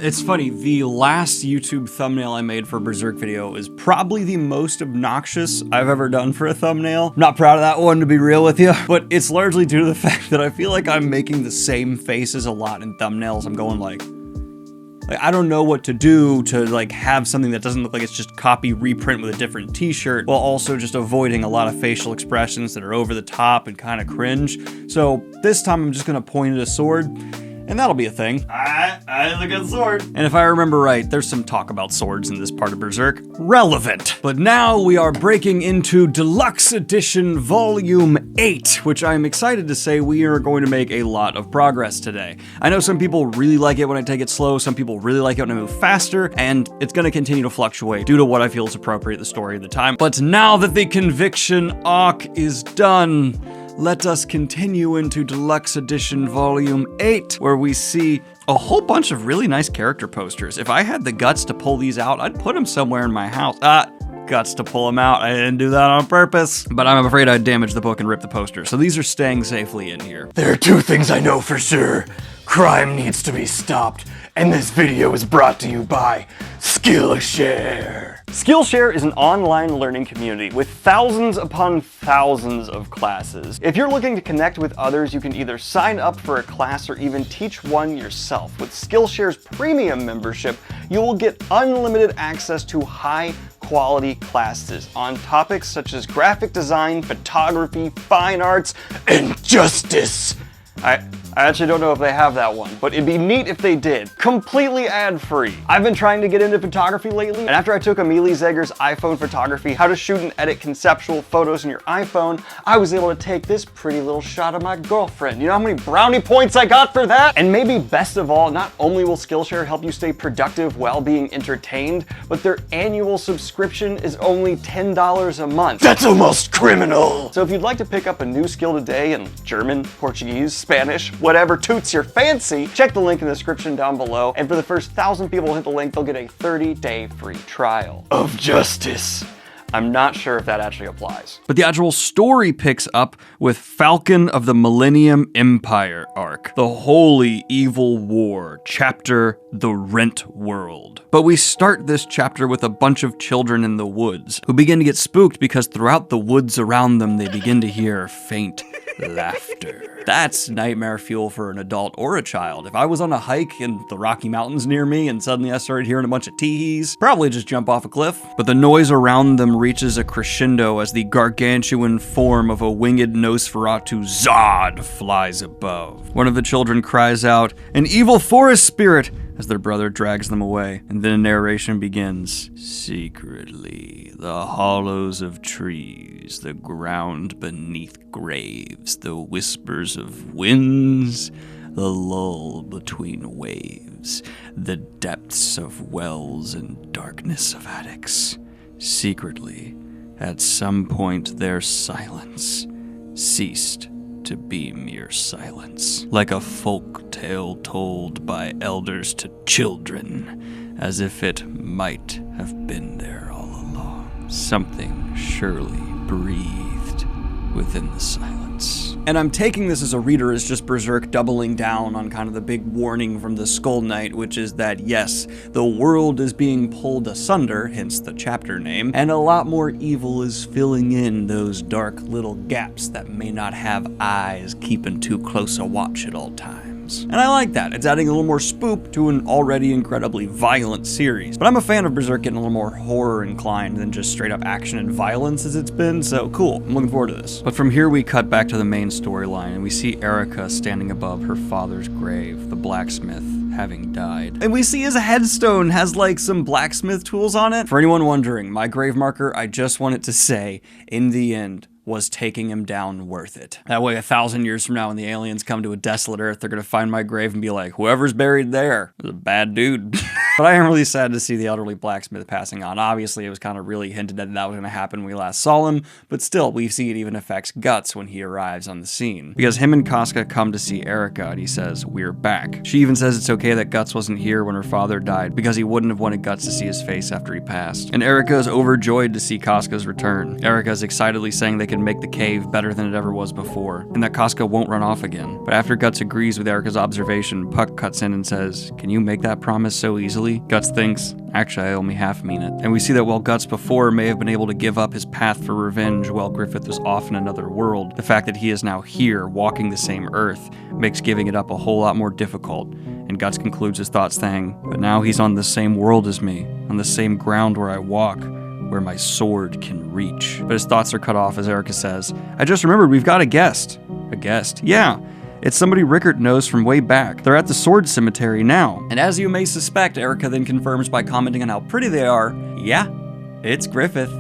It's funny, the last YouTube thumbnail I made for a Berserk video is probably the most obnoxious I've ever done for a thumbnail. I'm not proud of that one, to be real with you, but it's largely due to the fact that I feel like I'm making the same faces a lot in thumbnails. I'm going like I don't know what to do to like have something that doesn't look like it's just copy reprint with a different t-shirt, while also just avoiding a lot of facial expressions that are over the top and kind of cringe. So this time I'm just gonna point at a sword, and that'll be a thing. It's a good sword. And if I remember right, there's some talk about swords in this part of Berserk. Relevant. But now we are breaking into Deluxe Edition Volume 8, which I'm excited to say we are going to make a lot of progress today. I know some people really like it when I take it slow, some people really like it when I move faster, and it's gonna continue to fluctuate due to what I feel is appropriate, the story of the time. But now that the conviction arc is done, let us continue into Deluxe Edition Volume 8, where we see a whole bunch of really nice character posters. If I had the guts to pull these out, I'd put them somewhere in my house. Guts to pull them out. I didn't do that on purpose, but I'm afraid I'd damage the book and rip the poster, so these are staying safely in here. There are two things I know for sure. Crime needs to be stopped, and this video is brought to you by Skillshare. Skillshare is an online learning community with thousands upon thousands of classes. If you're looking to connect with others, you can either sign up for a class or even teach one yourself. With Skillshare's premium membership, you will get unlimited access to high-quality classes on topics such as graphic design, photography, fine arts, and justice. I actually don't know if they have that one, but it'd be neat if they did. Completely ad-free. I've been trying to get into photography lately, and after I took Amelie Zegger's iPhone photography, how to shoot and edit conceptual photos in your iPhone, I was able to take this pretty little shot of my girlfriend. You know how many brownie points I got for that? And maybe best of all, not only will Skillshare help you stay productive while being entertained, but their annual subscription is only $10 a month. That's almost criminal! So if you'd like to pick up a new skill today in German, Portuguese, Spanish, whatever toots your fancy, check the link in the description down below, and for the first 1,000 people who hit the link, they'll get a 30-day free trial of justice. I'm not sure if that actually applies. But the actual story picks up with Falcon of the Millennium Empire arc, the Holy Evil War, chapter The Rent World. But we start this chapter with a bunch of children in the woods who begin to get spooked because throughout the woods around them they begin to hear faint laughter. That's nightmare fuel for an adult or a child. If I was on a hike in the Rocky Mountains near me and suddenly I started hearing a bunch of tee-hees, probably just jump off a cliff. But the noise around them reaches a crescendo as the gargantuan form of a winged Nosferatu Zod flies above. One of the children cries out, "An evil forest spirit!" as their brother drags them away, and then a narration begins. Secretly, the hollows of trees, the ground beneath graves, the whispers of winds, the lull between waves, the depths of wells and darkness of attics. Secretly, at some point their silence ceased to be mere silence, like a folk tale told by elders to children, as if it might have been there all along. Something surely breathed within the silence. And I'm taking this as a reader as just Berserk doubling down on kind of the big warning from the Skull Knight, which is that yes, the world is being pulled asunder, hence the chapter name, and a lot more evil is filling in those dark little gaps that may not have eyes keeping too close a watch at all times. And I like that. It's adding a little more spook to an already incredibly violent series. But I'm a fan of Berserk getting a little more horror inclined than just straight up action and violence as it's been, so cool. I'm looking forward to this. But from here we cut back to the main storyline and we see Erica standing above her father's grave, the blacksmith, having died. And we see his headstone has like some blacksmith tools on it. For anyone wondering, my grave marker, I just want it to say, in the end, was taking him down worth it. That way 1,000 years from now when the aliens come to a desolate earth, they're gonna find my grave and be like, whoever's buried there is a bad dude. But I am really sad to see the elderly blacksmith passing on. Obviously, it was kind of really hinted that that was going to happen when we last saw him, but still, we see it even affects Guts when he arrives on the scene. Because him and Casca come to see Erica, and he says, "We're back." She even says it's okay that Guts wasn't here when her father died, because he wouldn't have wanted Guts to see his face after he passed. And Erica is overjoyed to see Casca's return. Erica is excitedly saying they can make the cave better than it ever was before, and that Casca won't run off again. But after Guts agrees with Erica's observation, Puck cuts in and says, "Can you make that promise so easily?" Guts thinks, "Actually, I only half mean it." And we see that while Guts before may have been able to give up his path for revenge while Griffith was off in another world, the fact that he is now here, walking the same earth, makes giving it up a whole lot more difficult. And Guts concludes his thoughts saying, "But now he's on the same world as me, on the same ground where I walk, where my sword can reach." But his thoughts are cut off as Erica says, "I just remembered we've got a guest." "A guest?" "Yeah. It's somebody Rickert knows from way back. They're at the sword cemetery now." And as you may suspect, Erica then confirms by commenting on how pretty they are, "Yeah, it's Griffith.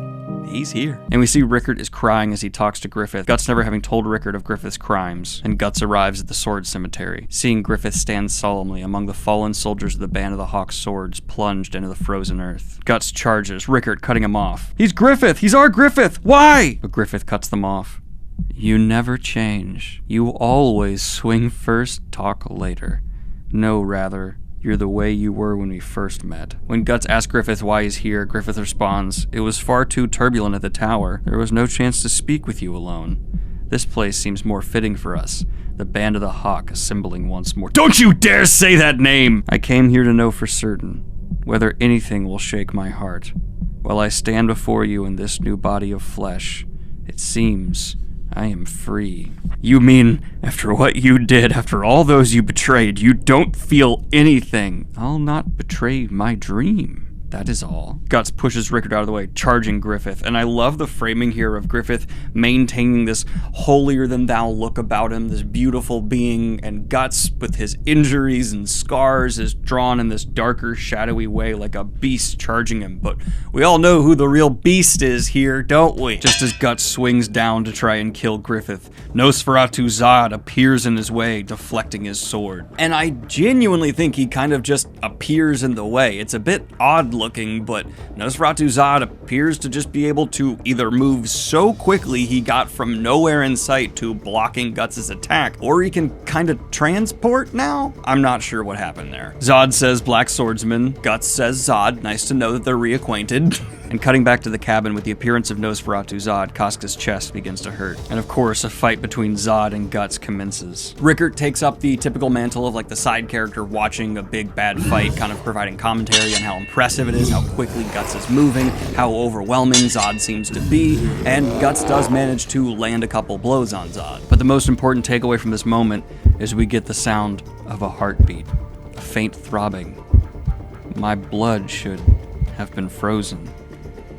He's here." And we see Rickert is crying as he talks to Griffith, Guts never having told Rickert of Griffith's crimes. And Guts arrives at the sword cemetery, seeing Griffith stand solemnly among the fallen soldiers of the Band of the Hawk's swords plunged into the frozen earth. Guts charges, Rickert cutting him off. "He's Griffith! He's our Griffith! Why?" But Griffith cuts them off. "You never change. You always swing first, talk later. No, rather, you're the way you were when we first met." When Guts asks Griffith why he's here, Griffith responds, "It was far too turbulent at the tower. There was no chance to speak with you alone. This place seems more fitting for us. The Band of the Hawk assembling once more." "Don't you dare say that name!" "I came here to know for certain whether anything will shake my heart. While I stand before you in this new body of flesh, it seems I am free." "You mean, after what you did, after all those you betrayed, you don't feel anything?" "I'll not betray my dream. That is all." Guts pushes Rickert out of the way, charging Griffith, and I love the framing here of Griffith maintaining this holier-than-thou look about him, this beautiful being, and Guts, with his injuries and scars, is drawn in this darker, shadowy way like a beast charging him. But we all know who the real beast is here, don't we? Just as Guts swings down to try and kill Griffith, Nosferatu Zod appears in his way, deflecting his sword. And I genuinely think he kind of just appears in the way. It's a bit odd looking, but Nosferatu Zod appears to just be able to either move so quickly he got from nowhere in sight to blocking Guts' attack, or he can kind of transport now? I'm not sure what happened there. Zod says Black Swordsman, Guts says Zod, nice to know that they're reacquainted. And cutting back to the cabin with the appearance of Nosferatu Zod, Casca's chest begins to hurt. And of course, a fight between Zod and Guts commences. Rickert takes up the typical mantle of like the side character watching a big bad fight, kind of providing commentary on how impressive it is, how quickly Guts is moving, how overwhelming Zod seems to be, and Guts does manage to land a couple blows on Zod. But the most important takeaway from this moment is we get the sound of a heartbeat, a faint throbbing. My blood should have been frozen.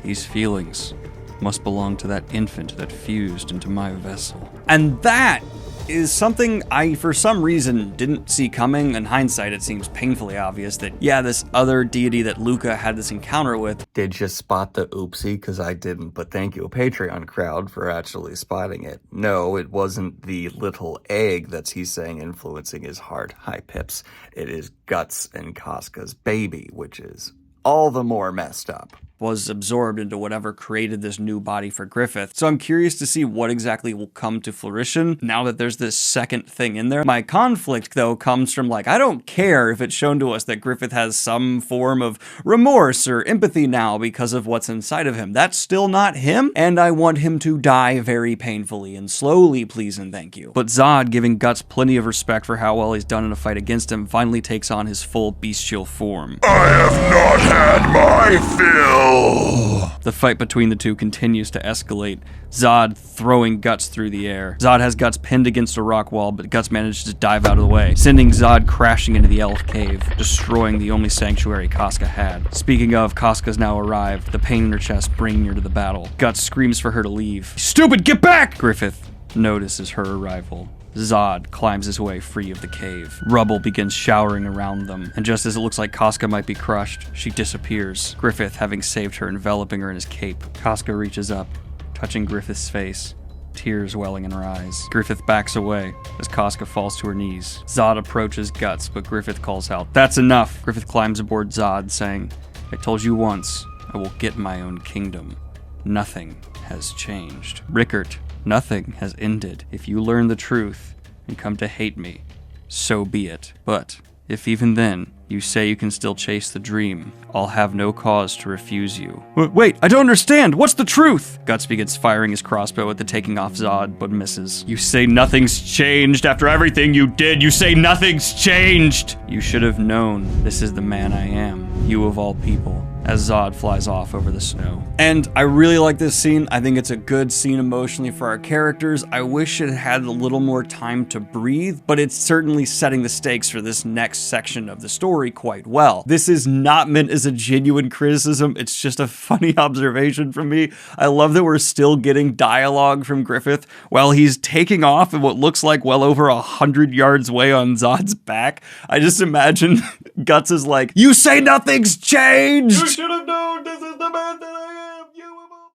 These feelings must belong to that infant that fused into my vessel. And that is something I, for some reason, didn't see coming. In hindsight, it seems painfully obvious that, yeah, this other deity that Luca had this encounter with. Did you spot the oopsie? Because I didn't, but thank you, Patreon crowd, for actually spotting it. No, it wasn't the little egg that's he's saying influencing his heart. Hi, Pips. It is Guts and Casca's baby, which is all the more messed up. Was absorbed into whatever created this new body for Griffith. So I'm curious to see what exactly will come to fruition now that there's this second thing in there. My conflict, though, comes from like, I don't care if it's shown to us that Griffith has some form of remorse or empathy now because of what's inside of him. That's still not him, and I want him to die very painfully and slowly, please and thank you. But Zod, giving Guts plenty of respect for how well he's done in a fight against him, finally takes on his full bestial form. "I have not had my fill." The fight between the two continues to escalate, Zod throwing Guts through the air. Zod has Guts pinned against a rock wall, but Guts manages to dive out of the way, sending Zod crashing into the elf cave, destroying the only sanctuary Casca had. Speaking of, Casca's now arrived, the pain in her chest bringing her to the battle. Guts screams for her to leave. "Stupid, get back!" Griffith notices her arrival. Zod climbs his way free of the cave. Rubble begins showering around them, and just as it looks like Casca might be crushed, she disappears, Griffith having saved her, enveloping her in his cape. Casca reaches up, touching Griffith's face, tears welling in her eyes. Griffith backs away as Casca falls to her knees. Zod approaches Guts, but Griffith calls out, "That's enough!" Griffith climbs aboard Zod, saying, "I told you once, I will get my own kingdom. Nothing has changed. Rickert, nothing has ended. If you learn the truth and come to hate me, so be it. But if even then you say you can still chase the dream, I'll have no cause to refuse you." Wait, I don't understand! What's the truth? Guts begins firing his crossbow at the taking off Zod, but misses. "You say nothing's changed after everything you did! You say nothing's changed!" "You should have known this is the man I am, you of all people," as Zod flies off over the snow. And I really like this scene. I think it's a good scene emotionally for our characters. I wish it had a little more time to breathe, but it's certainly setting the stakes for this next section of the story quite well. This is not meant as a genuine criticism. It's just a funny observation from me. I love that we're still getting dialogue from Griffith while he's taking off in what looks like well over 100 yards away on Zod's back. I just imagine Guts is like, "You say nothing's changed! You should have known this is the man that I am, you will..."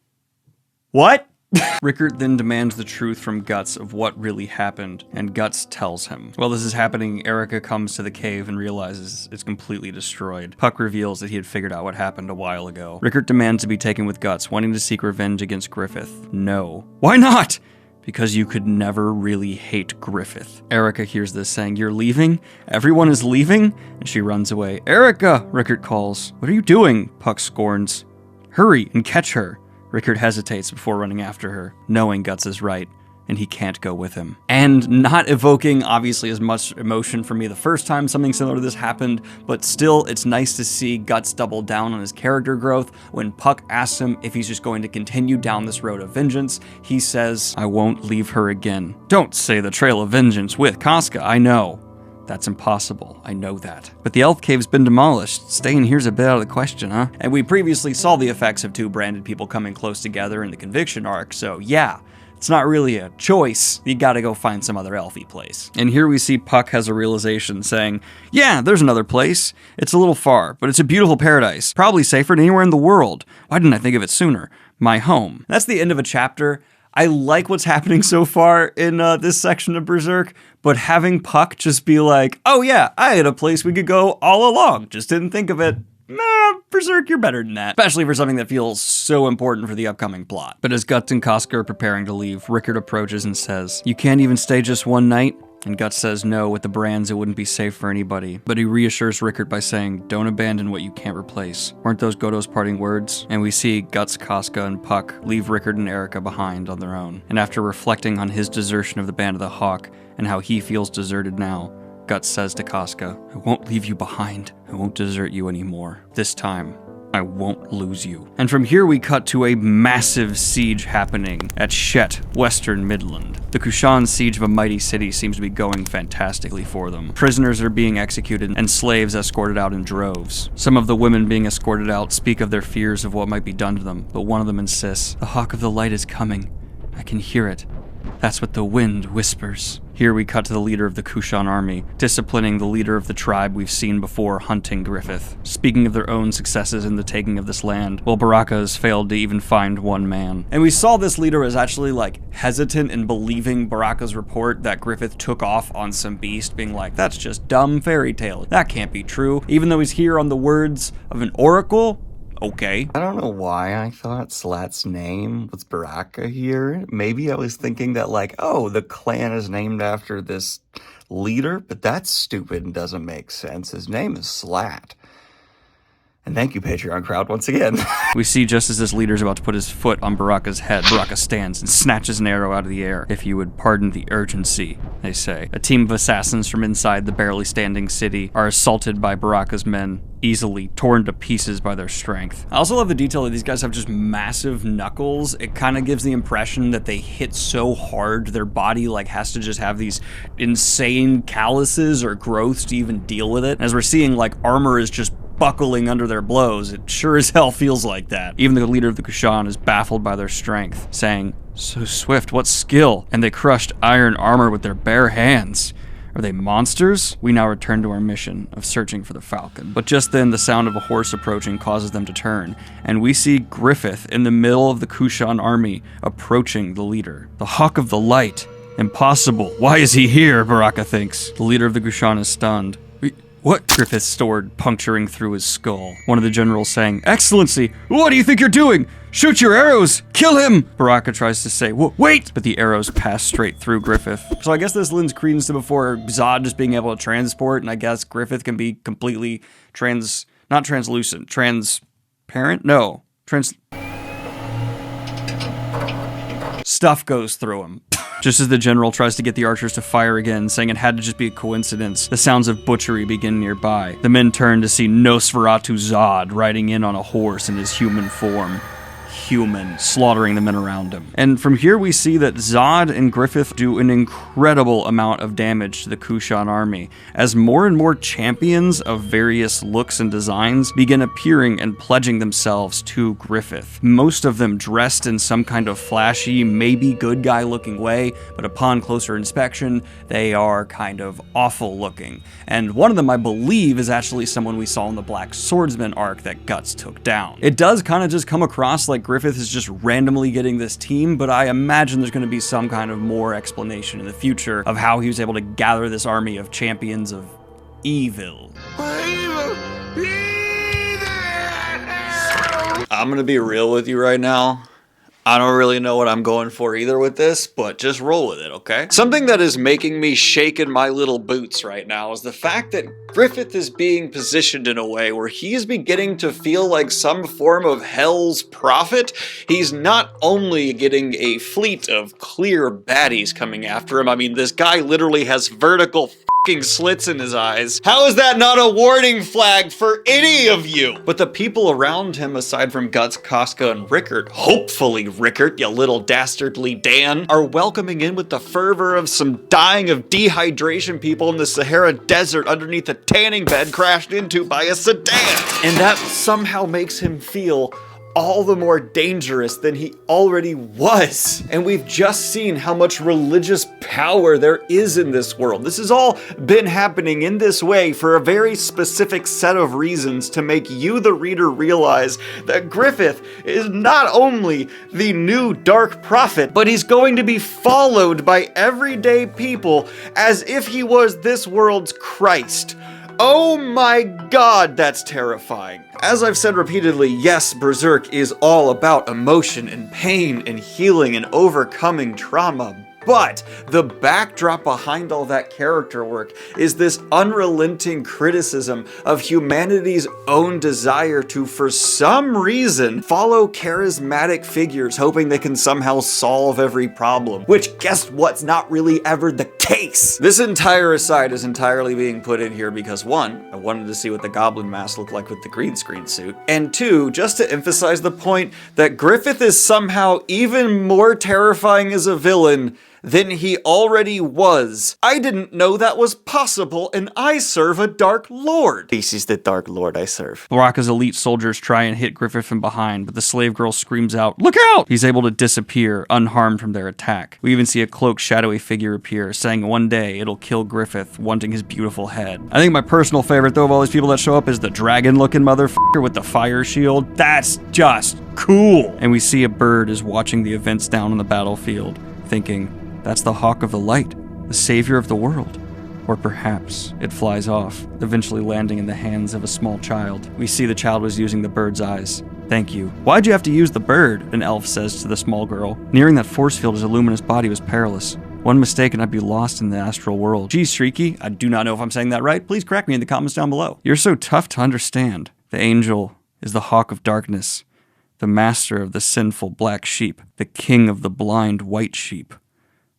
What? Rickert then demands the truth from Guts of what really happened, and Guts tells him. While this is happening, Erica comes to the cave and realizes it's completely destroyed. Puck reveals that he had figured out what happened a while ago. Rickert demands to be taken with Guts, wanting to seek revenge against Griffith. No. Why not? Because you could never really hate Griffith. Erica hears this, saying, "You're leaving? Everyone is leaving?" And she runs away. "Erica!" Rickert calls. "What are you doing?" Puck scorns. "Hurry and catch her." Rickert hesitates before running after her, knowing Guts is right, and he can't go with him. And not evoking, obviously, as much emotion for me the first time something similar to this happened, but still, it's nice to see Guts double down on his character growth. When Puck asks him if he's just going to continue down this road of vengeance, he says, "I won't leave her again." Don't say the trail of vengeance with Casca, I know. That's impossible, I know that. But the elf cave's been demolished. Staying here's a bit out of the question, huh? And we previously saw the effects of two branded people coming close together in the Conviction arc, so yeah, it's not really a choice. You gotta go find some other elfy place. And here we see Puck has a realization saying, "Yeah, there's another place. It's a little far, but it's a beautiful paradise. Probably safer than anywhere in the world. Why didn't I think of it sooner? My home." That's the end of a chapter. I like what's happening so far in this section of Berserk, but having Puck just be like, "Oh yeah, I had a place we could go all along, just didn't think of it." Nah, Berserk, you're better than that. Especially for something that feels so important for the upcoming plot. But as Guts and Casca are preparing to leave, Rickert approaches and says, "You can't even stay just one night?" And Guts says no, with the brands it wouldn't be safe for anybody. But he reassures Rickert by saying, "Don't abandon what you can't replace." Weren't those Godo's parting words? And we see Guts, Casca, and Puck leave Rickert and Erica behind on their own. And after reflecting on his desertion of the Band of the Hawk and how he feels deserted now, Guts says to Casca, "I won't leave you behind. I won't desert you anymore. This time, I won't lose you." And from here we cut to a massive siege happening at Shet, Western Midland. The Kushan siege of a mighty city seems to be going fantastically for them. Prisoners are being executed and slaves escorted out in droves. Some of the women being escorted out speak of their fears of what might be done to them, but one of them insists, "The Hawk of the Light is coming. I can hear it. That's what the wind whispers." Here we cut to the leader of the Kushan army, disciplining the leader of the tribe we've seen before hunting Griffith, speaking of their own successes in the taking of this land, while Baraka has failed to even find one man. And we saw this leader was actually hesitant in believing Baraka's report that Griffith took off on some beast, being like, "That's just dumb fairy tale. That can't be true." Even though he's here on the words of an oracle, okay. I don't know why I thought Slat's name was Baraka here. Maybe I was thinking that oh, the clan is named after this leader, but that's stupid and doesn't make sense. His name is Slat. And thank you, Patreon crowd, once again. We see just as this leader's about to put his foot on Baraka's head, Baraka stands and snatches an arrow out of the air. "If you would pardon the urgency," they say. A team of assassins from inside the barely standing city are assaulted by Baraka's men, easily torn to pieces by their strength. I also love the detail that these guys have just massive knuckles. It kind of gives the impression that they hit so hard their body has to just have these insane calluses or growths to even deal with it. And as we're seeing, armor is just buckling under their blows. It sure as hell feels like that. Even the leader of the Kushan is baffled by their strength, saying, "So swift, what skill?" And they crushed iron armor with their bare hands. Are they monsters? We now return to our mission of searching for the falcon. But just then, the sound of a horse approaching causes them to turn, and we see Griffith in the middle of the Kushan army approaching the leader. The Hawk of the Light. Impossible. Why is he here? Baraka thinks. The leader of the Kushan is stunned. What? Griffith stored, puncturing through his skull. One of the generals saying, Excellency, what do you think you're doing? Shoot your arrows! Kill him! Baraka tries to say, wait! But the arrows pass straight through Griffith. So I guess this lends credence to before Zod just being able to transport, and I guess Griffith can be completely not translucent, transparent? No. Stuff goes through him. Just as the general tries to get the archers to fire again, saying it had to just be a coincidence, the sounds of butchery begin nearby. The men turn to see Nosferatu Zod riding in on a horse in his human form. Slaughtering the men around him. And from here we see that Zod and Griffith do an incredible amount of damage to the Kushan army, as more and more champions of various looks and designs begin appearing and pledging themselves to Griffith. Most of them dressed in some kind of flashy, maybe good guy looking way, but upon closer inspection, they are kind of awful looking. And one of them, I believe, is actually someone we saw in the Black Swordsman arc that Guts took down. It does kind of just come across like Griffith is just randomly getting this team, but I imagine there's going to be some kind of more explanation in the future of how he was able to gather this army of champions of evil. I'm gonna be real with you right now. I don't really know what I'm going for either with this, but just roll with it, okay? Something that is making me shake in my little boots right now is the fact that Griffith is being positioned in a way where he is beginning to feel like some form of hell's prophet. He's not only getting a fleet of clear baddies coming after him, I mean, this guy literally has vertical slits in his eyes. How is that not a warning flag for any of you? But the people around him, aside from Guts, Casca, and Rickert, hopefully Rickert, you little dastardly Dan, are welcoming in with the fervor of some dying of dehydration people in the Sahara Desert underneath a tanning bed crashed into by a sedan. And that somehow makes him feel all the more dangerous than he already was. And we've just seen how much religious power there is in this world. This has all been happening in this way for a very specific set of reasons to make you, the reader, realize that Griffith is not only the new dark prophet, but he's going to be followed by everyday people as if he was this world's Christ. Oh my god, that's terrifying. As I've said repeatedly, yes, Berserk is all about emotion and pain and healing and overcoming trauma, but the backdrop behind all that character work is this unrelenting criticism of humanity's own desire to, for some reason, follow charismatic figures hoping they can somehow solve every problem. Which, guess what's not really ever the case? This entire aside is entirely being put in here because 1, I wanted to see what the Goblin mask looked like with the green screen suit, and 2, just to emphasize the point that Griffith is somehow even more terrifying as a villain than he already was. I didn't know that was possible, and I serve a Dark Lord. This is the Dark Lord I serve. Baraka's elite soldiers try and hit Griffith from behind, but the slave girl screams out, "Look out!" He's able to disappear, unharmed from their attack. We even see a cloaked, shadowy figure appear, saying one day it'll kill Griffith, wanting his beautiful head. I think my personal favorite, though, of all these people that show up is the dragon-looking motherfucker with the fire shield. That's just cool! And we see a bird is watching the events down on the battlefield, thinking, that's the Hawk of the Light, the savior of the world. Or perhaps it flies off, eventually landing in the hands of a small child. We see the child was using the bird's eyes. Thank you. Why'd you have to use the bird? An elf says to the small girl. Nearing that force field, his luminous body was perilous. One mistake and I'd be lost in the astral world. Geez, Shrieky, I do not know if I'm saying that right. Please correct me in the comments down below. You're so tough to understand. The angel is the Hawk of Darkness, the master of the sinful black sheep, the king of the blind white sheep,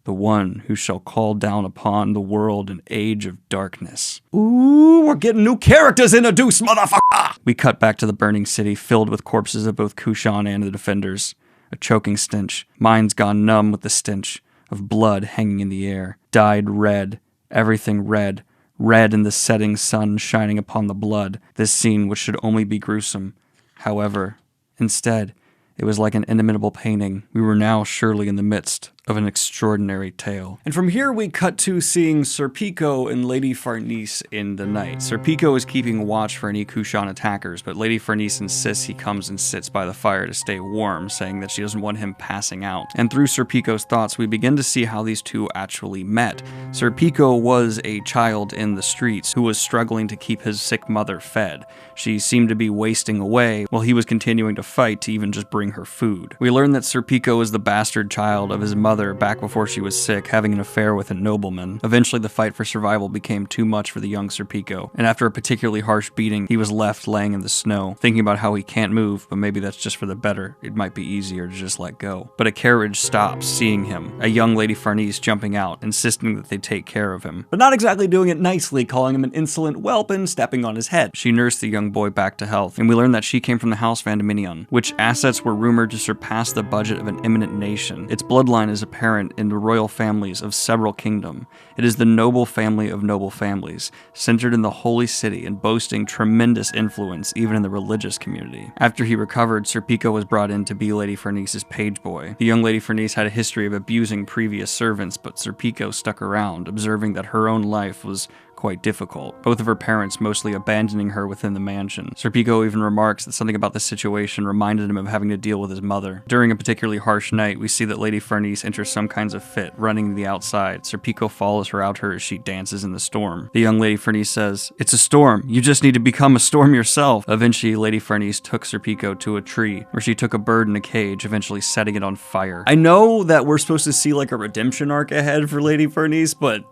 the one who shall call down upon the world an age of darkness. Ooh, we're getting new characters introduced, motherfucker! We cut back to the burning city, filled with corpses of both Kushan and the defenders. A choking stench, minds gone numb with the stench of blood hanging in the air. Dyed red, everything red, red in the setting sun shining upon the blood. This scene which should only be gruesome. However, instead, it was like an inimitable painting. We were now surely in the midst of an extraordinary tale. And from here we cut to seeing Serpico and Lady Farnese in the night. Serpico is keeping watch for any Kushan attackers, but Lady Farnese insists he comes and sits by the fire to stay warm, saying that she doesn't want him passing out. And through Serpico's thoughts, we begin to see how these two actually met. Serpico was a child in the streets who was struggling to keep his sick mother fed. She seemed to be wasting away while he was continuing to fight to even just bring her food. We learn that Serpico is the bastard child of his mother back before she was sick, having an affair with a nobleman. Eventually, the fight for survival became too much for the young Serpico, and after a particularly harsh beating, he was left laying in the snow, thinking about how he can't move, but maybe that's just for the better. It might be easier to just let go. But a carriage stops, seeing him, a young Lady Farnese jumping out, insisting that they take care of him, but not exactly doing it nicely, calling him an insolent whelp and stepping on his head. She nursed the young boy back to health, and we learn that she came from the house Vandeminion, which assets were rumored to surpass the budget of an eminent nation. Its bloodline is apparent in the royal families of several kingdoms. It is the noble family of noble families, centered in the holy city and boasting tremendous influence even in the religious community. After he recovered, Serpico was brought in to be Lady Farnese's page boy. The young Lady Farnese had a history of abusing previous servants, but Serpico stuck around, observing that her own life was quite difficult, both of her parents mostly abandoning her within the mansion. Serpico even remarks that something about the situation reminded him of having to deal with his mother. During a particularly harsh night, we see that Lady Farnese enters some kinds of fit, running the outside. Serpico follows her out as she dances in the storm. The young Lady Farnese says, "It's a storm, you just need to become a storm yourself." Eventually, Lady Farnese took Serpico to a tree, where she took a bird in a cage, eventually setting it on fire. I know that we're supposed to see like a redemption arc ahead for Lady Farnese, but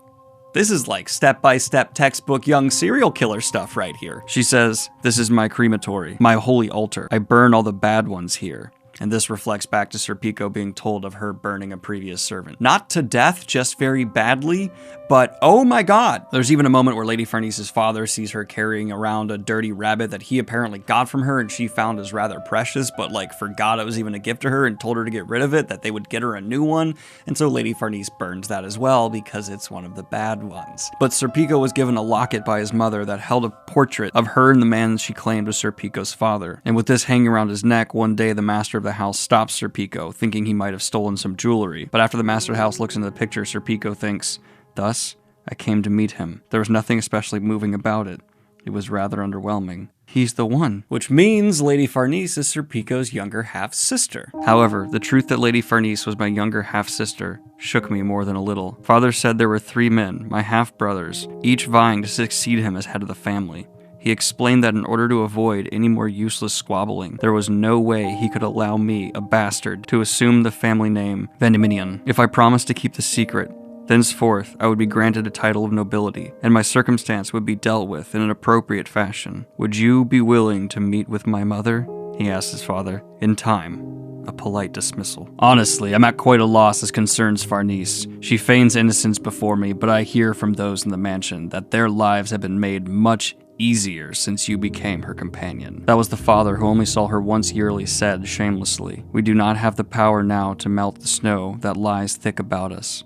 this is like step-by-step textbook young serial killer stuff right here. She says, "This is my crematory, my holy altar. I burn all the bad ones here." And this reflects back to Serpico being told of her burning a previous servant. Not to death, just very badly, but oh my god. There's even a moment where Lady Farnese's father sees her carrying around a dirty rabbit that he apparently got from her and she found as rather precious, but like forgot it was even a gift to her and told her to get rid of it, that they would get her a new one. And so Lady Farnese burns that as well because it's one of the bad ones. But Serpico was given a locket by his mother that held a portrait of her and the man she claimed was Serpico's father. And with this hanging around his neck, one day the master of the house stops Serpico, thinking he might have stolen some jewelry. But after the master of the house looks into the picture, Serpico thinks, "Thus, I came to meet him. There was nothing especially moving about it. It was rather underwhelming. He's the one." Which means Lady Farnese is Serpico's younger half-sister. However, the truth that Lady Farnese was my younger half-sister shook me more than a little. Father said there were 3 men, my half-brothers, each vying to succeed him as head of the family. He explained that in order to avoid any more useless squabbling, there was no way he could allow me, a bastard, to assume the family name Vandeminion. If I promised to keep the secret, thenceforth I would be granted a title of nobility, and my circumstance would be dealt with in an appropriate fashion. "Would you be willing to meet with my mother?" he asked his father. "In time." A polite dismissal. Honestly, I'm at quite a loss as concerns Farnese. She feigns innocence before me, but I hear from those in the mansion that their lives have been made much easier since you became her companion. That was the father who only saw her once yearly said shamelessly. We do not have the power now to melt the snow that lies thick about us.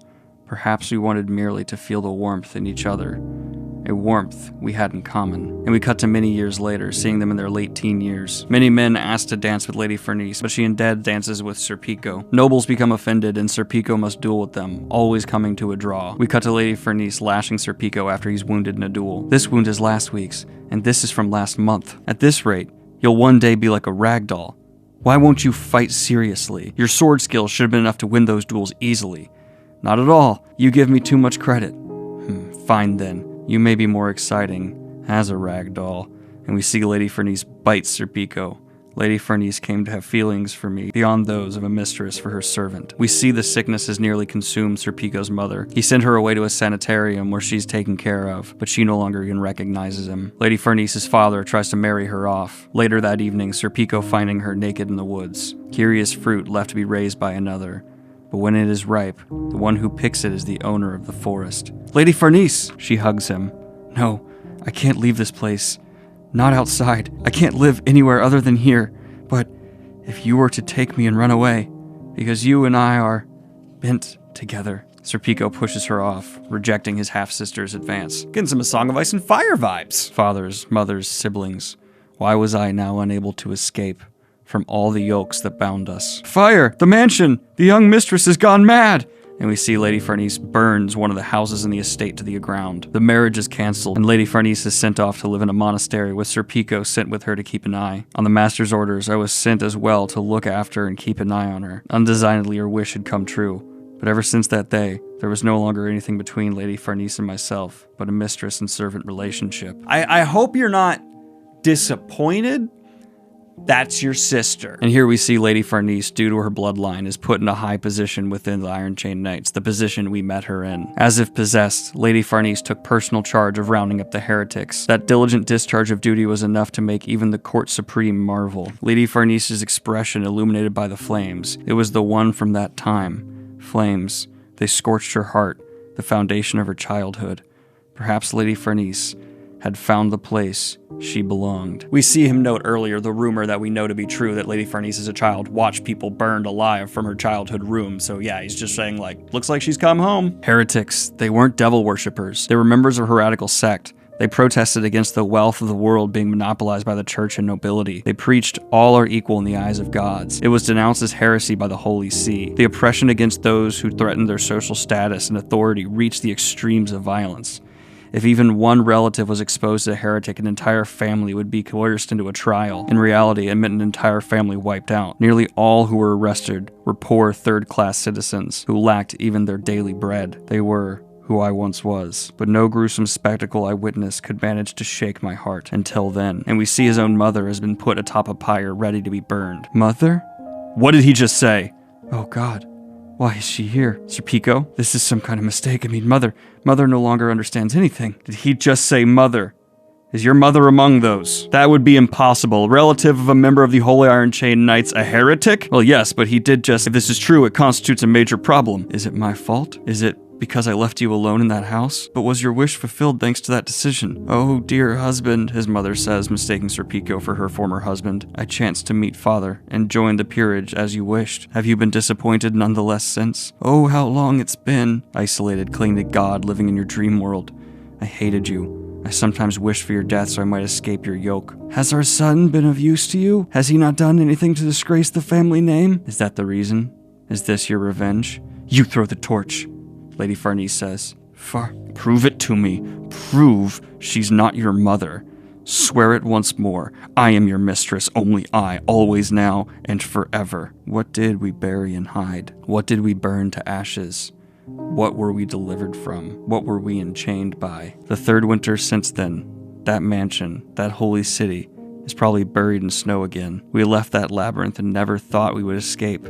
Perhaps we wanted merely to feel the warmth in each other. A warmth we had in common. And we cut to many years later, seeing them in their late teen years. Many men ask to dance with Lady Farnese, but she instead dances with Serpico. Nobles become offended and Serpico must duel with them, always coming to a draw. We cut to Lady Farnese lashing Serpico after he's wounded in a duel. "This wound is last week's, and this is from last month. At this rate, you'll one day be like a rag doll. Why won't you fight seriously? Your sword skills should have been enough to win those duels easily." "Not at all. You give me too much credit." Fine then. You may be more exciting as a rag doll." And we see Lady Farnese bite Serpico. Lady Farnese came to have feelings for me beyond those of a mistress for her servant. We see the sickness has nearly consumed Serpico's mother. He sent her away to a sanitarium where she's taken care of, but she no longer even recognizes him. Lady Farnese's father tries to marry her off. Later that evening, Serpico finding her naked in the woods. Curious fruit left to be raised by another. But when it is ripe, the one who picks it is the owner of the forest. "Lady Farnese!" She hugs him. "No, I can't leave this place. Not outside. I can't live anywhere other than here. But if you were to take me and run away, because you and I are bent together." Serpico pushes her off, rejecting his half-sister's advance. Getting some A Song of Ice and Fire vibes. Fathers, mothers, siblings. Why was I now unable to escape from all the yokes that bound us? "Fire! The mansion! The young mistress has gone mad!" And we see Lady Farnese burns one of the houses in the estate to the ground. The marriage is cancelled, and Lady Farnese is sent off to live in a monastery, with Serpico sent with her to keep an eye. On the master's orders, I was sent as well to look after and keep an eye on her. Undesignedly, her wish had come true. But ever since that day, there was no longer anything between Lady Farnese and myself, but a mistress and servant relationship. I hope you're not disappointed. That's your sister. And here we see Lady Farnese, due to her bloodline, is put in a high position within the Iron Chain Knights, the position we met her in. As if possessed, Lady Farnese took personal charge of rounding up the heretics. That diligent discharge of duty was enough to make even the Court Supreme marvel. Lady Farnese's expression illuminated by the flames. It was the one from that time. Flames. They scorched her heart, the foundation of her childhood. Perhaps Lady Farnese had found the place she belonged. We see him note earlier the rumor that we know to be true, that Lady Farnese as a child watched people burned alive from her childhood room. So yeah, he's just saying, like, looks like she's come home. Heretics, they weren't devil worshippers. They were members of a heretical sect. They protested against the wealth of the world being monopolized by the church and nobility. They preached all are equal in the eyes of gods. It was denounced as heresy by the Holy See. The oppression against those who threatened their social status and authority reached the extremes of violence. If even one relative was exposed to a heretic, an entire family would be coerced into a trial. In reality, it meant an entire family wiped out. Nearly all who were arrested were poor third-class citizens who lacked even their daily bread. They were who I once was, but no gruesome spectacle I witnessed could manage to shake my heart until then. And we see his own mother has been put atop a pyre ready to be burned. Mother? What did he just say? Oh God. Why is she here? Serpico? This is some kind of mistake. I mean, Mother. Mother no longer understands anything. Did he just say Mother? Is your mother among those? That would be impossible. Relative of a member of the Holy Iron Chain Knights, a heretic? Well, yes, but he did just... If this is true, it constitutes a major problem. Is it my fault? Is it because I left you alone in that house? But was your wish fulfilled thanks to that decision? Oh, dear husband, his mother says, mistaking Serpico for her former husband. I chanced to meet father and joined the peerage as you wished. Have you been disappointed nonetheless since? Oh, how long it's been. Isolated, clinging to God, living in your dream world. I hated you. I sometimes wished for your death so I might escape your yoke. Has our son been of use to you? Has he not done anything to disgrace the family name? Is that the reason? Is this your revenge? You throw the torch, Lady Farnese says. Prove it to me. Prove she's not your mother. Swear it once more. I am your mistress, only I, always now and forever. What did we bury and hide? What did we burn to ashes? What were we delivered from? What were we enchained by? The third winter since then, that mansion, that holy city, is probably buried in snow again. We left that labyrinth and never thought we would escape.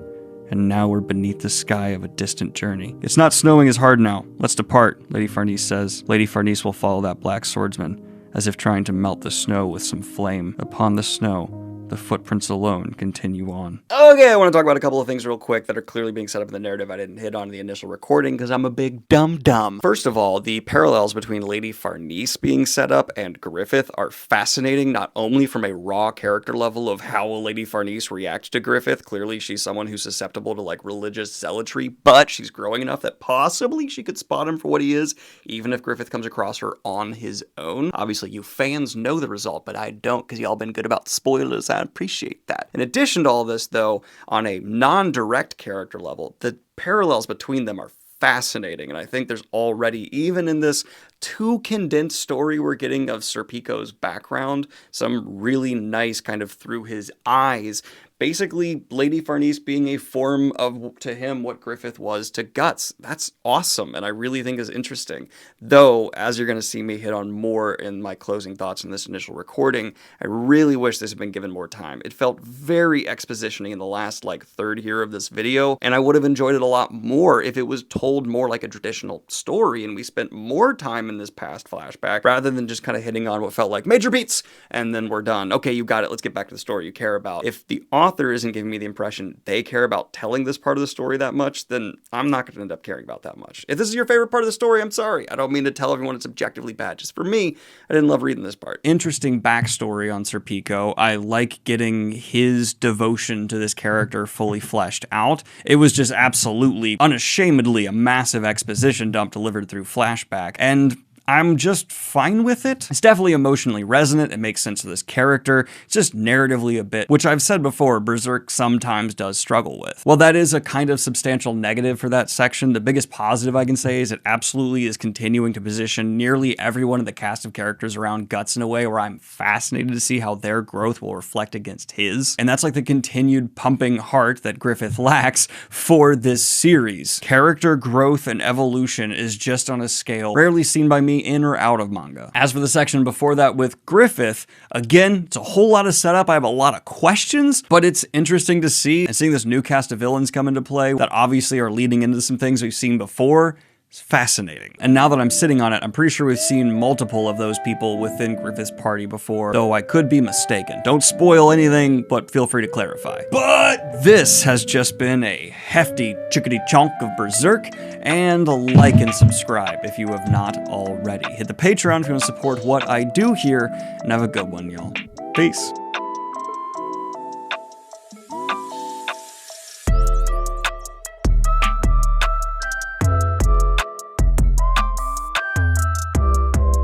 And now we're beneath the sky of a distant journey. It's not snowing as hard now. Let's depart, Lady Farnese says. Lady Farnese will follow that black swordsman, as if trying to melt the snow with some flame. Upon the snow, the footprints alone continue on. Okay, I want to talk about a couple of things real quick that are clearly being set up in the narrative I didn't hit on in the initial recording because I'm a big dum-dum. First of all, the parallels between Lady Farnese being set up and Griffith are fascinating, not only from a raw character level of how will Lady Farnese react to Griffith. Clearly, she's someone who's susceptible to, like, religious zealotry, but she's growing enough that possibly she could spot him for what he is, even if Griffith comes across her on his own. Obviously, you fans know the result, but I don't because y'all been good about spoilers. I appreciate that. In addition to all this, though, on a non-direct character level, the parallels between them are fascinating, and I think there's already, even in this too condensed story we're getting of Serpico's background, some really nice kind of through his eyes. Basically, Lady Farnese being a form of, to him, what Griffith was to Guts. That's awesome, and I really think is interesting. Though, as you're going to see me hit on more in my closing thoughts in this initial recording, I really wish this had been given more time. It felt very exposition-y in the last, third here of this video, and I would have enjoyed it a lot more if it was told more like a traditional story, and we spent more time in this past flashback, rather than just kind of hitting on what felt like major beats, and then we're done. Okay, you got it, let's get back to the story you care about. If the author isn't giving me the impression they care about telling this part of the story that much, then I'm not going to end up caring about that much. If this is your favorite part of the story, I'm sorry. I don't mean to tell everyone it's objectively bad. Just for me, I didn't love reading this part. Interesting backstory on Serpico. I like getting his devotion to this character fully fleshed out. It was just absolutely, unashamedly a massive exposition dump delivered through flashback. And I'm just fine with it. It's definitely emotionally resonant, it makes sense to this character, it's just narratively a bit, which I've said before, Berserk sometimes does struggle with. While that is a kind of substantial negative for that section, the biggest positive I can say is it absolutely is continuing to position nearly everyone in the cast of characters around Guts in a way where I'm fascinated to see how their growth will reflect against his. And that's like the continued pumping heart that Griffith lacks for this series. Character growth and evolution is just on a scale rarely seen by me in or out of manga. As for the section before that with Griffith, again, it's a whole lot of setup. I have a lot of questions, but it's interesting to see. And seeing this new cast of villains come into play that obviously are leading into some things we've seen before, it's fascinating. And now that I'm sitting on it, I'm pretty sure we've seen multiple of those people within Griffith's party before, though I could be mistaken. Don't spoil anything, but feel free to clarify. But this has just been a hefty chickadee chunk of Berserk, and like and subscribe if you have not already. Hit the Patreon if you want to support what I do here, and have a good one, y'all. Peace.